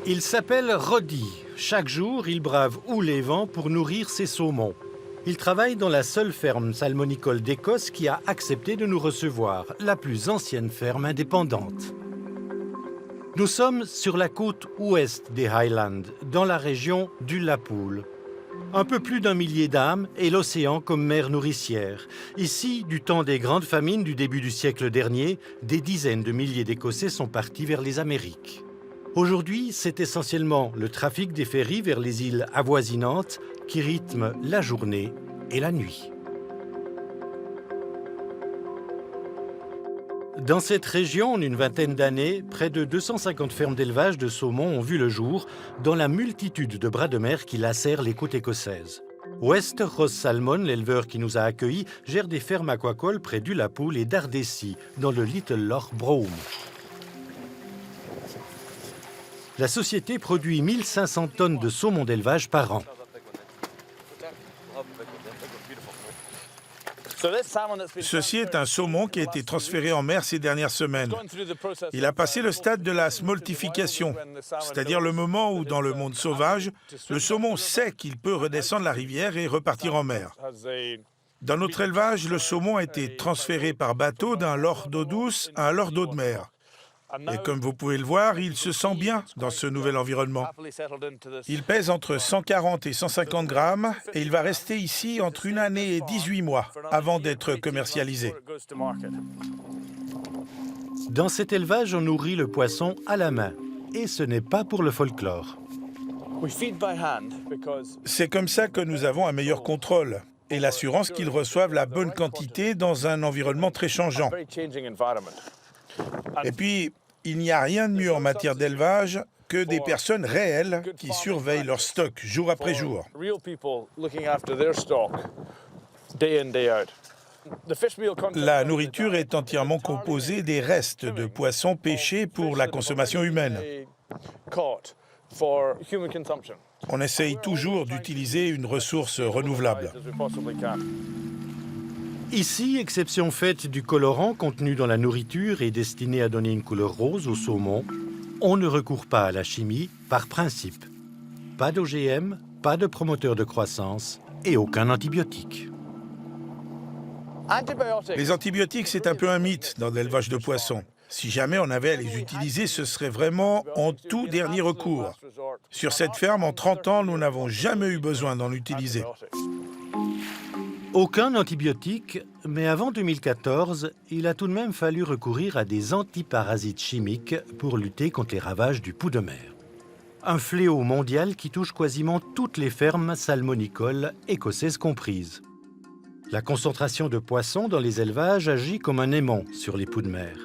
Il s'appelle Roddy. Chaque jour, il brave ou les vents pour nourrir ses saumons. Il travaille dans la seule ferme salmonicole d'Écosse qui a accepté de nous recevoir, la plus ancienne ferme indépendante. Nous sommes sur la côte ouest des Highlands, dans la région d'Ullapool. Un peu plus d'1 millier d'âmes et l'océan comme mer nourricière. Ici, du temps des grandes famines du début du siècle dernier, des dizaines de milliers d'Écossais sont partis vers les Amériques. Aujourd'hui, c'est essentiellement le trafic des ferries vers les îles avoisinantes qui rythme la journée et la nuit. Dans cette région, en une vingtaine d'années, près de 250 fermes d'élevage de saumon ont vu le jour dans la multitude de bras de mer qui lacèrent les côtes écossaises. West Ross Salmon, l'éleveur qui nous a accueillis, gère des fermes aquacoles près d'Ullapool et d'Ardessy, dans le Little Loch Broom. La société produit 1500 tonnes de saumon d'élevage par an. Ceci est un saumon qui a été transféré en mer ces dernières semaines. Il a passé le stade de la smoltification, c'est-à-dire le moment où, dans le monde sauvage, le saumon sait qu'il peut redescendre la rivière et repartir en mer. Dans notre élevage, le saumon a été transféré par bateau d'un lord d'eau douce à un lord d'eau de mer. Et comme vous pouvez le voir, il se sent bien dans ce nouvel environnement. Il pèse entre 140 et 150 grammes et il va rester ici entre 1 année et 18 mois avant d'être commercialisé. Dans cet élevage, on nourrit le poisson à la main. Et ce n'est pas pour le folklore. C'est comme ça que nous avons un meilleur contrôle et l'assurance qu'ils reçoivent la bonne quantité dans un environnement très changeant. Et puis, il n'y a rien de mieux en matière d'élevage que des personnes réelles qui surveillent leur stock jour après jour. La nourriture est entièrement composée des restes de poissons pêchés pour la consommation humaine. On essaye toujours d'utiliser une ressource renouvelable. Ici, exception faite du colorant contenu dans la nourriture et destiné à donner une couleur rose au saumon, on ne recourt pas à la chimie par principe. Pas d'OGM, pas de promoteur de croissance et aucun antibiotique. Les antibiotiques, c'est un peu un mythe dans l'élevage de poissons. Si jamais on avait à les utiliser, ce serait vraiment en tout dernier recours. Sur cette ferme, en 30 ans, nous n'avons jamais eu besoin d'en utiliser. Aucun antibiotique, mais avant 2014, il a tout de même fallu recourir à des antiparasites chimiques pour lutter contre les ravages du pou de mer. Un fléau mondial qui touche quasiment toutes les fermes salmonicoles, écossaises comprises. La concentration de poissons dans les élevages agit comme un aimant sur les poux de mer.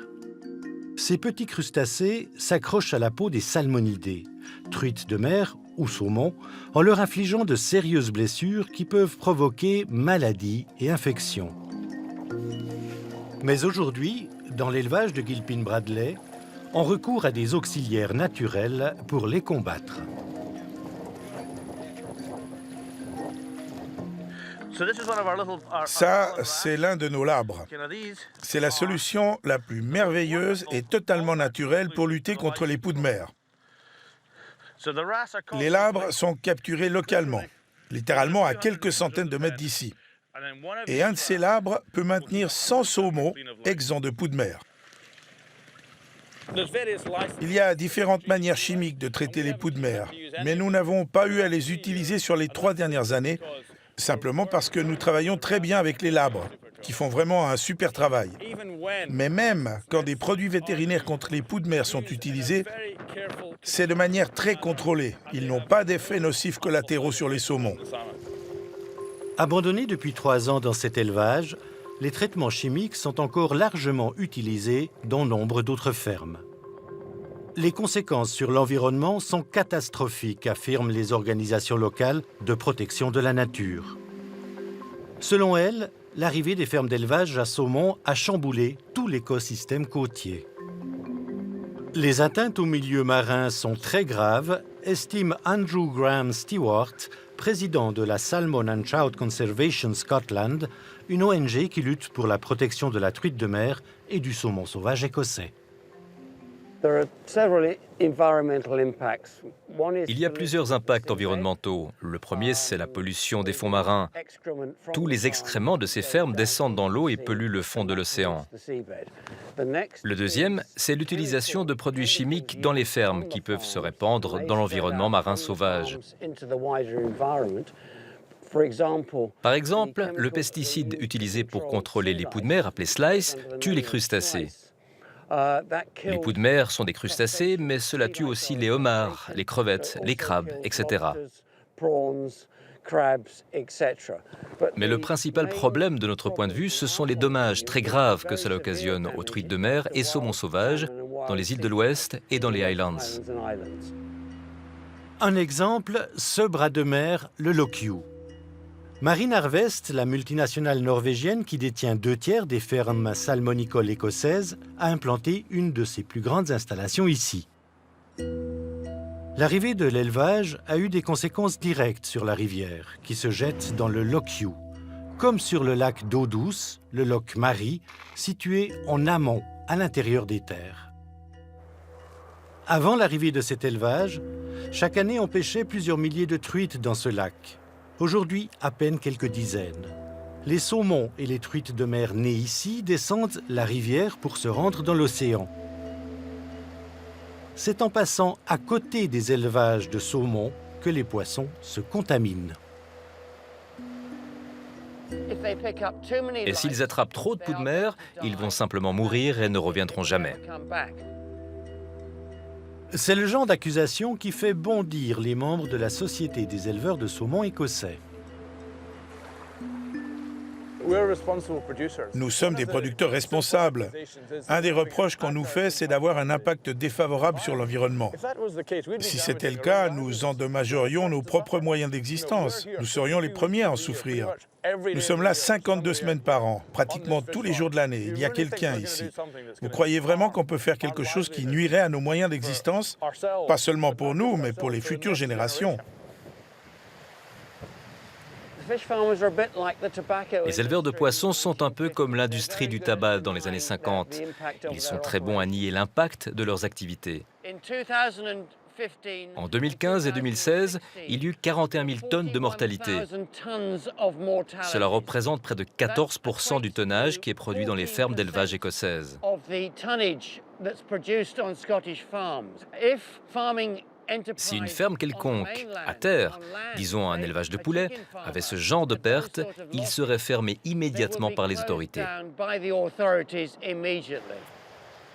Ces petits crustacés s'accrochent à la peau des salmonidés, truites de mer ou saumons, en leur infligeant de sérieuses blessures qui peuvent provoquer maladies et infections. Mais aujourd'hui, dans l'élevage de Gilpin Bradley, on recourt à des auxiliaires naturels pour les combattre. Ça, c'est l'un de nos labres. C'est la solution la plus merveilleuse et totalement naturelle pour lutter contre les poux de mer. Les labres sont capturés localement, littéralement à quelques centaines de mètres d'ici. Et un de ces labres peut maintenir 100 saumons exempts de poux de mer. Il y a différentes manières chimiques de traiter les poux de mer, mais nous n'avons pas eu à les utiliser sur les 3 dernières années, simplement parce que nous travaillons très bien avec les labres, qui font vraiment un super travail. Mais même quand des produits vétérinaires contre les poux de mer sont utilisés, c'est de manière très contrôlée. Ils n'ont pas d'effets nocifs collatéraux sur les saumons. Abandonnés depuis 3 ans dans cet élevage, les traitements chimiques sont encore largement utilisés dans nombre d'autres fermes. Les conséquences sur l'environnement sont catastrophiques, affirment les organisations locales de protection de la nature. Selon elles, l'arrivée des fermes d'élevage à saumon a chamboulé tout l'écosystème côtier. Les atteintes au milieu marin sont très graves, estime Andrew Graham Stewart, président de la Salmon and Trout Conservation Scotland, une ONG qui lutte pour la protection de la truite de mer et du saumon sauvage écossais. Il y a plusieurs impacts environnementaux. Le premier, c'est la pollution des fonds marins. Tous les excréments de ces fermes descendent dans l'eau et polluent le fond de l'océan. Le deuxième, c'est l'utilisation de produits chimiques dans les fermes qui peuvent se répandre dans l'environnement marin sauvage. Par exemple, le pesticide utilisé pour contrôler les poux de mer, appelé Slice, tue les crustacés. Les poux de mer sont des crustacés, mais cela tue aussi les homards, les crevettes, les crabes, etc. Mais le principal problème de notre point de vue, ce sont les dommages très graves que cela occasionne aux truites de mer et saumons sauvages dans les îles de l'Ouest et dans les Highlands. Un exemple, ce bras de mer, le Lockheed. Marine Harvest, la multinationale norvégienne qui détient 2/3 des fermes salmonicoles écossaises, a implanté une de ses plus grandes installations ici. L'arrivée de l'élevage a eu des conséquences directes sur la rivière, qui se jette dans le Lockheed, comme sur le lac d'eau douce, le Loch Marie, situé en amont, à l'intérieur des terres. Avant l'arrivée de cet élevage, chaque année on pêchait plusieurs milliers de truites dans ce lac. Aujourd'hui, à peine quelques dizaines. Les saumons et les truites de mer nées ici descendent la rivière pour se rendre dans l'océan. C'est en passant à côté des élevages de saumons que les poissons se contaminent. Et s'ils attrapent trop de poux de mer, ils vont simplement mourir et ne reviendront jamais. C'est le genre d'accusation qui fait bondir les membres de la Société des éleveurs de saumon écossais. Nous sommes des producteurs responsables. Un des reproches qu'on nous fait, c'est d'avoir un impact défavorable sur l'environnement. Si c'était le cas, nous endommagerions nos propres moyens d'existence. Nous serions les premiers à en souffrir. Nous sommes là 52 semaines par an, pratiquement tous les jours de l'année. Il y a quelqu'un ici. Vous croyez vraiment qu'on peut faire quelque chose qui nuirait à nos moyens d'existence? Pas seulement pour nous, mais pour les futures générations. Les éleveurs de poissons sont un peu comme l'industrie du tabac dans les années 50. Ils sont très bons à nier l'impact de leurs activités. En 2015 et 2016, il y eut 41 000 tonnes de mortalité. Cela représente près de 14% du tonnage qui est produit dans les fermes d'élevage écossaises. Si une ferme quelconque, à terre, disons un élevage de poulets, avait ce genre de pertes, il serait fermé immédiatement par les autorités.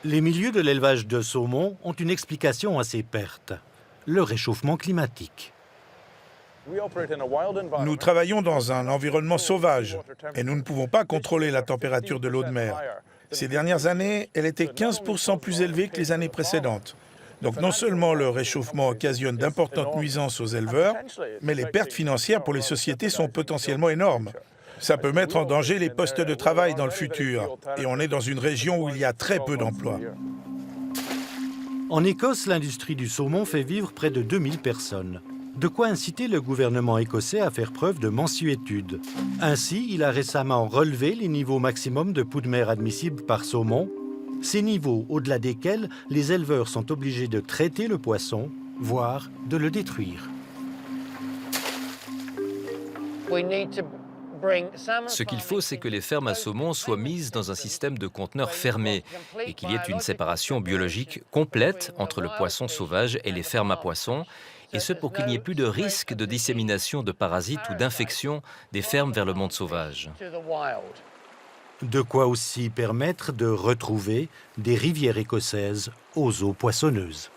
Les milieux de l'élevage de saumon ont une explication à ces pertes, le réchauffement climatique. Nous travaillons dans un environnement sauvage et nous ne pouvons pas contrôler la température de l'eau de mer. Ces dernières années, elle était 15% plus élevée que les années précédentes. Donc non seulement le réchauffement occasionne d'importantes nuisances aux éleveurs, mais les pertes financières pour les sociétés sont potentiellement énormes. Ça peut mettre en danger les postes de travail dans le futur. Et on est dans une région où il y a très peu d'emplois. En Écosse, l'industrie du saumon fait vivre près de 2000 personnes. De quoi inciter le gouvernement écossais à faire preuve de mansuétude. Ainsi, il a récemment relevé les niveaux maximums de poux de mer admissibles par saumon, ces niveaux au-delà desquels les éleveurs sont obligés de traiter le poisson, voire de le détruire. Ce qu'il faut, c'est que les fermes à saumon soient mises dans un système de conteneurs fermés et qu'il y ait une séparation biologique complète entre le poisson sauvage et les fermes à poissons, et ce pour qu'il n'y ait plus de risque de dissémination de parasites ou d'infection des fermes vers le monde sauvage. De quoi aussi permettre de retrouver des rivières écossaises aux eaux poissonneuses.